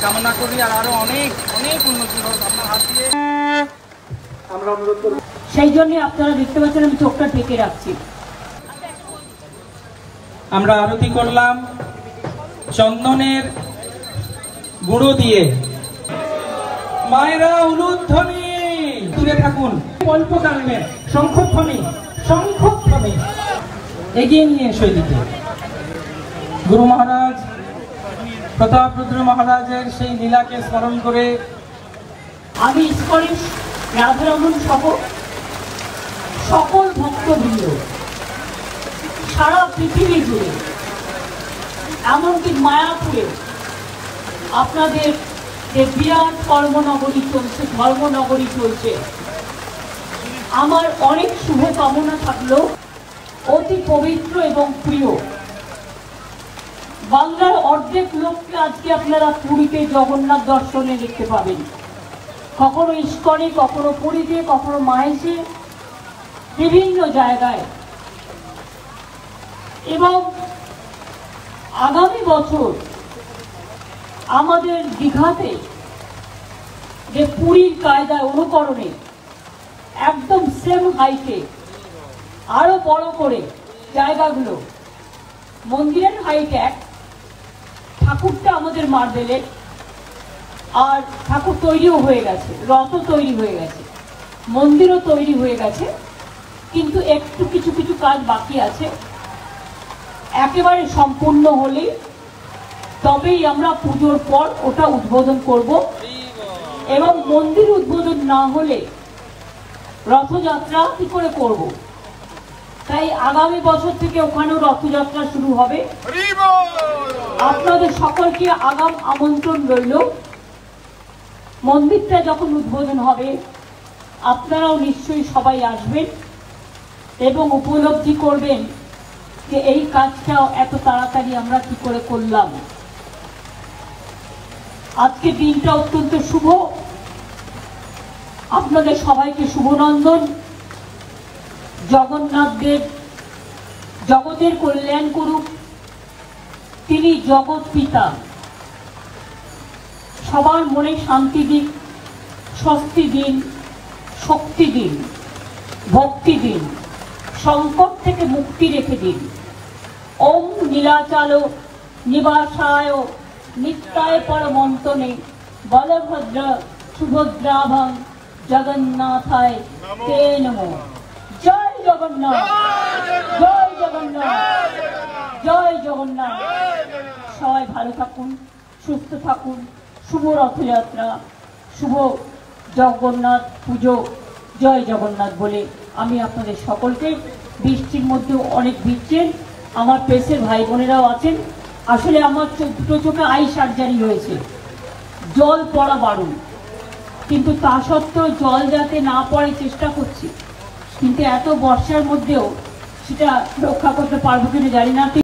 কামনা করি আর আরো অনেক অনেক উন্নতি হোক আপনার হাত দিয়ে। আমরা অনুরোধ করব, সেই জন্য আপনারা দেখতে পাচ্ছেন আমি চোখটা ঢেকে রাখছি। আমরা আরতি করলাম চন্দনের গুঁড়ো দিয়ে। মায়েরা উলুধ্বনি তুলে থাকুন, অল্প টানবেন, শঙ্খধ্বনি শঙ্খধ্বনি এগিয়ে নিয়ে এসো এদিকে। গুরু মহারাজ প্রতাপ রুদ্র মহারাজের সেই লীলাকে স্মরণ করে আমি ইস্কনের রাধারমণ সহ সকল ভক্তবৃন্দ সারা পৃথিবী জুড়ে এমনকি মায়াপুরে আপনাদের যে বিরাট কর্মনগরী চলছে, ধর্মনগরী চলছে, আমার অনেক শুভকামনা থাকলেও অতি পবিত্র এবং প্রিয় বাংলার অর্ধেক লোককে আজকে আপনারা পুরীতে জগন্নাথ দর্শনে দেখতে পাবেন। কখনো ইস্কনে, কখনো পুরীতে, কখনো মাহেশে, বিভিন্ন জায়গায়। এবং আগামী বছর আমাদের দীঘাতে যে পুরীর কায়দায় অনুকরণে একদম সেম হাইটে আরো বড় করে জায়গাগুলো, মন্দিরের হাইট এক, ঠাকুরটা আমাদের মার্বেলের, আর ঠাকুর তৈরিও হয়ে গেছে, রথও তৈরি হয়ে গেছে, মন্দিরও তৈরি হয়ে গেছে, কিন্তু একটু কিছু কিছু কাজ বাকি আছে। একেবারে সম্পূর্ণ হলে তবেই আমরা পুজোর পর ওটা উদ্বোধন করব, এবং মন্দির উদ্বোধন না হলে রথযাত্রা কি করে করব? তাই আগামী বছর থেকে ওখানেও রথযাত্রা শুরু হবে। আপনাদের সকলকে আগাম আমন্ত্রণ রইল। মন্দিরটা যখন উদ্বোধন হবে আপনারাও নিশ্চয়ই সবাই আসবেন এবং উপলব্ধি করবেন যে এই কাজটা এত তাড়াতাড়ি আমরা কি করে করলাম। আজকে দিনটা অত্যন্ত শুভ, আপনাদের সবাইকে শুভনন্দন। জগন্নাথ দেব জগতের কল্যাণ করুক, তিনি জগৎ পিতা, সবার মনে শান্তি দিন, স্বস্তি দিন, শক্তি দিন, ভক্তি দিন, সংকট থেকে মুক্তি রেখে দিন। ওম নীলাচল নিবাসায় নিত্যায় পরমন্তনে বলভদ্র সুভদ্রাভং জগন্নাথায় তে নমঃ। জয় জগন্নাথ, জয় জগন্নাথ, জয় জগন্নাথ। সবাই ভালো থাকুন, সুস্থ থাকুন। শুভ রথযাত্রা, শুভ জগন্নাথ পুজো, জয় জগন্নাথ বলে আমি আপনাদের সকলকে, বৃষ্টির মধ্যেও অনেক ভিজছেন, আমার প্রেসের ভাই বোনেরাও আছেন। আসলে আমার দুটো চোখে আই সার্জারি হয়েছে, জল পড়া বারণ, কিন্তু তা সত্ত্বেও জল যাতে না পড়ে চেষ্টা করছি, কিন্তু এত বর্ষার মধ্যেও সেটা রক্ষা করতে পারবো কিনা জানি না।